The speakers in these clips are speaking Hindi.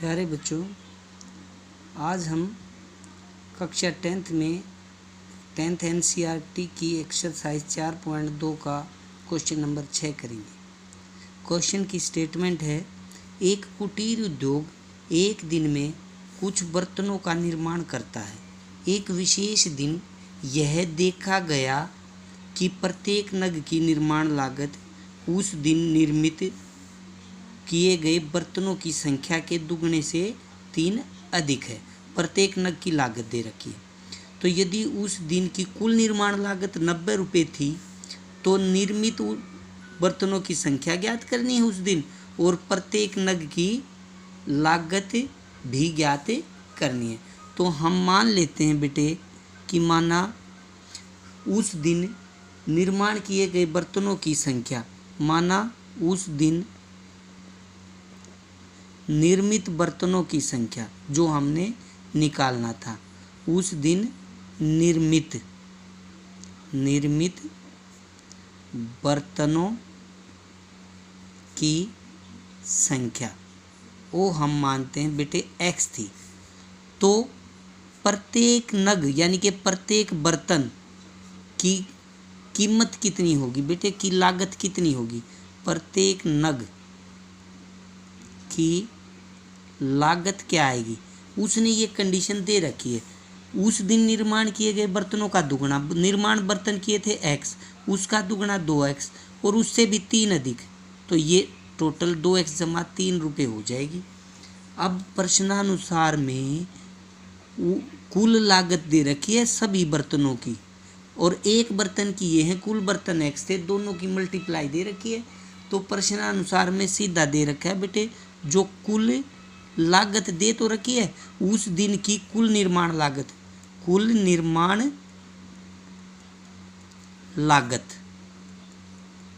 प्यारे बच्चों, आज हम कक्षा 10th में 10th NCERT की एक्सरसाइज 4.2 का क्वेश्चन नंबर 6 करेंगे। क्वेश्चन की स्टेटमेंट है, एक कुटीर उद्योग एक दिन में कुछ बर्तनों का निर्माण करता है। एक विशेष दिन यह देखा गया कि प्रत्येक नग की निर्माण लागत उस दिन निर्मित किए गए बर्तनों की संख्या के दुगने से 3 अधिक है। प्रत्येक नग की लागत दे रखी है। तो यदि उस दिन की कुल निर्माण लागत 90 रुपये थी तो निर्मित बर्तनों की संख्या ज्ञात करनी है उस दिन, और प्रत्येक नग की लागत भी ज्ञात करनी है। तो हम मान लेते हैं बेटे कि माना उस दिन निर्माण किए गए बर्तनों की संख्या, माना उस दिन निर्मित बर्तनों की संख्या जो हमने निकालना था, उस दिन निर्मित बर्तनों की संख्या वो हम मानते हैं बेटे x थी। तो प्रत्येक नग यानी कि प्रत्येक बर्तन की कीमत कितनी होगी बेटे, की लागत कितनी होगी? प्रत्येक नग की लागत क्या आएगी? उसने ये कंडीशन दे रखी है, उस दिन निर्माण किए गए बर्तनों का दुगना, निर्माण बर्तन किए थे x, उसका दुगना 2x और उससे भी 3 अधिक, तो ये टोटल 2x जमा 3 रुपये हो जाएगी। अब प्रश्नानुसार में कुल लागत दे रखी है सभी बर्तनों की, और एक बर्तन की ये है, कुल बर्तन x थे, दोनों की मल्टीप्लाई दे रखी है। तो प्रश्नानुसार में सीधा दे रखा है बेटे, जो कुल लागत दे तो रखी है उस दिन की कुल निर्माण लागत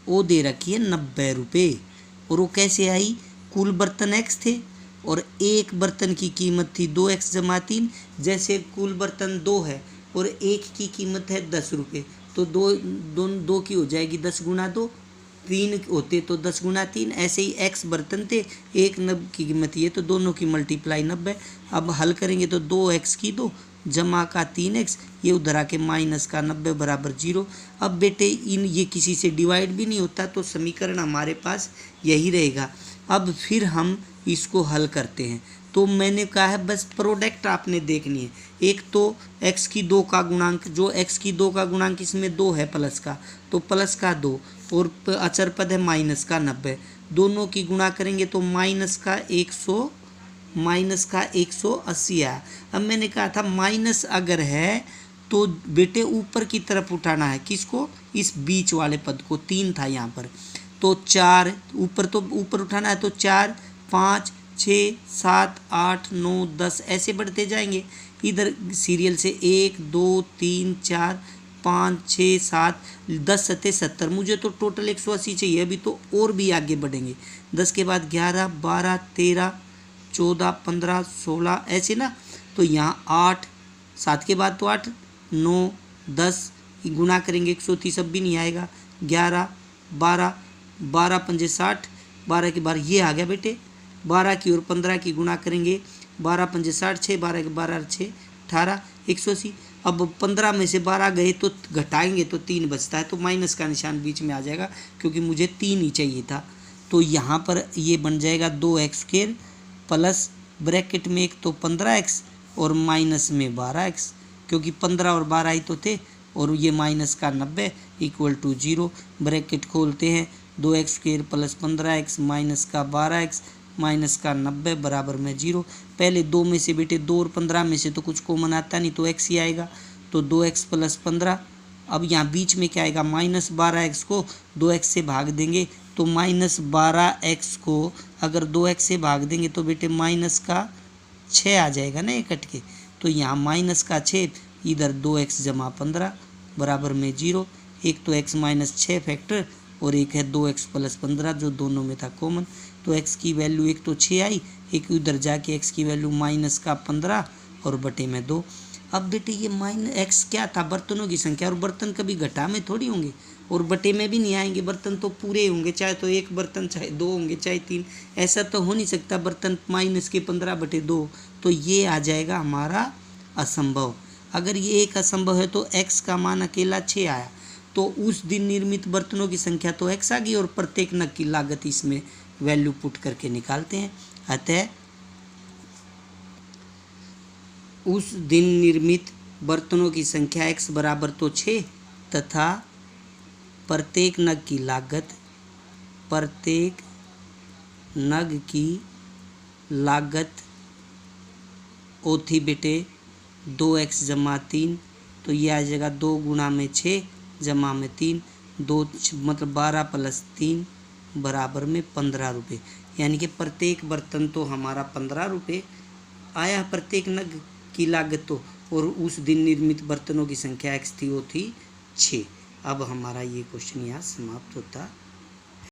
वो दे रखी है 90 रुपये। और वो कैसे आई? कुल बर्तन x थे और एक बर्तन की कीमत थी 2x जमा 3। जैसे कुल बर्तन 2 है और एक की कीमत है 10 रुपये, तो दो की हो जाएगी 10 गुना 2, 3 होते तो 10 गुना 3। ऐसे ही x बर्तन थे, एक नग की कीमत ये, तो दोनों की मल्टीप्लाई 90। अब हल करेंगे तो 2x की 2 जमा का 3x, ये उधर आके माइनस का 90 बराबर 0। अब बेटे ये किसी से डिवाइड भी नहीं होता, तो समीकरण हमारे पास यही रहेगा। अब फिर हम इसको हल करते हैं। तो मैंने कहा है बस प्रोडक्ट आपने देखनी है। एक तो x की 2 का गुणांक, जो x की 2 का गुणांक इसमें 2 है प्लस का, तो प्लस का 2, और अचर पद है माइनस का 90, दोनों की गुणा करेंगे तो माइनस का 180 आया। अब मैंने कहा था माइनस अगर है तो बेटे ऊपर की तरफ उठाना है, किसको? इस बीच वाले पद को, 3 था यहाँ पर, तो 4 ऊपर उठाना है, तो 4 5 6 7 8 9 10 ऐसे बढ़ते जाएंगे इधर सीरियल से, 1 2 3 4 5 6 7 10 सत्ते 70। मुझे तो टोटल 180 चाहिए, अभी तो और भी आगे बढ़ेंगे। 10 के बाद 11 12 13 14 15 16 ऐसे ना, तो यहाँ 8, 7 के बाद तो 8 9 10 गुना करेंगे 130, अब भी नहीं आएगा। 11 12 12 पंजे 60, 12 के बाद ये आ गया बेटे, 12 की और 15 की गुणा करेंगे, 12 पंजे 60, 6 12 के 12 6 18 180। अब 15 में से 12 गए तो घटाएंगे तो 3 बचता है, तो माइनस का निशान बीच में आ जाएगा क्योंकि मुझे 3 ही चाहिए था। तो यहाँ पर ये बन जाएगा 2x² प्लस ब्रैकेट में एक तो 15x और माइनस में 12x, क्योंकि 15 और 12 ही तो थे, और ये माइनस का 90 इक्वल टू 0। ब्रैकेट खोलते हैं, 2x² प्लस 15x माइनस का 12x माइनस का 90 बराबर में 0। पहले 2 में से बेटे 2 और 15 में से तो कुछ कॉमन आता नहीं, तो x ही आएगा, तो 2x प्लस 15। अब यहाँ बीच में क्या आएगा? माइनस 12x को 2x से भाग देंगे, तो माइनस 12x को अगर 2x से भाग देंगे तो बेटे माइनस का 6 आ जाएगा ना, ये कट के, तो यहाँ माइनस का 6, इधर 2x जमा 15 बराबर में 0। एक तो x माइनस 6 फैक्टर और एक है 2x प्लस 15 जो दोनों में था कॉमन, तो x की वैल्यू एक तो 6 आई, एक उधर जाके x की वैल्यू माइनस का 15 और बटे में 2। अब बेटे ये x क्या था? बर्तनों की संख्या, और बर्तन कभी घटा में थोड़ी होंगे, और बटे में भी नहीं आएंगे, बर्तन तो पूरे होंगे, चाहे तो एक बर्तन, चाहे दो होंगे, चाहे तीन, ऐसा तो हो नहीं सकता बर्तन माइनस के 15/2। तो ये आ जाएगा हमारा असंभव। अगर ये एक असंभव है तो x का मान अकेला 6 आया, तो उस दिन निर्मित बर्तनों की संख्या तो x आ गई और प्रत्येक नग की लागत इसमें वैल्यू पुट करके निकालते हैं। अतः उस दिन निर्मित बर्तनों की संख्या x बराबर तो 6 तथा प्रत्येक नग की लागत ओ थी बेटे 2x जमा 3, तो ये आ जाएगा 2 गुणा में 6 जमा में 3, 2 मतलब 12 + 3 बराबर में 15 रुपये। यानी कि प्रत्येक बर्तन तो हमारा 15 रुपये आया, प्रत्येक नग की लागत तो, और उस दिन निर्मित बर्तनों की संख्या x थी वो थी 6। अब हमारा ये क्वेश्चन यहाँ समाप्त होता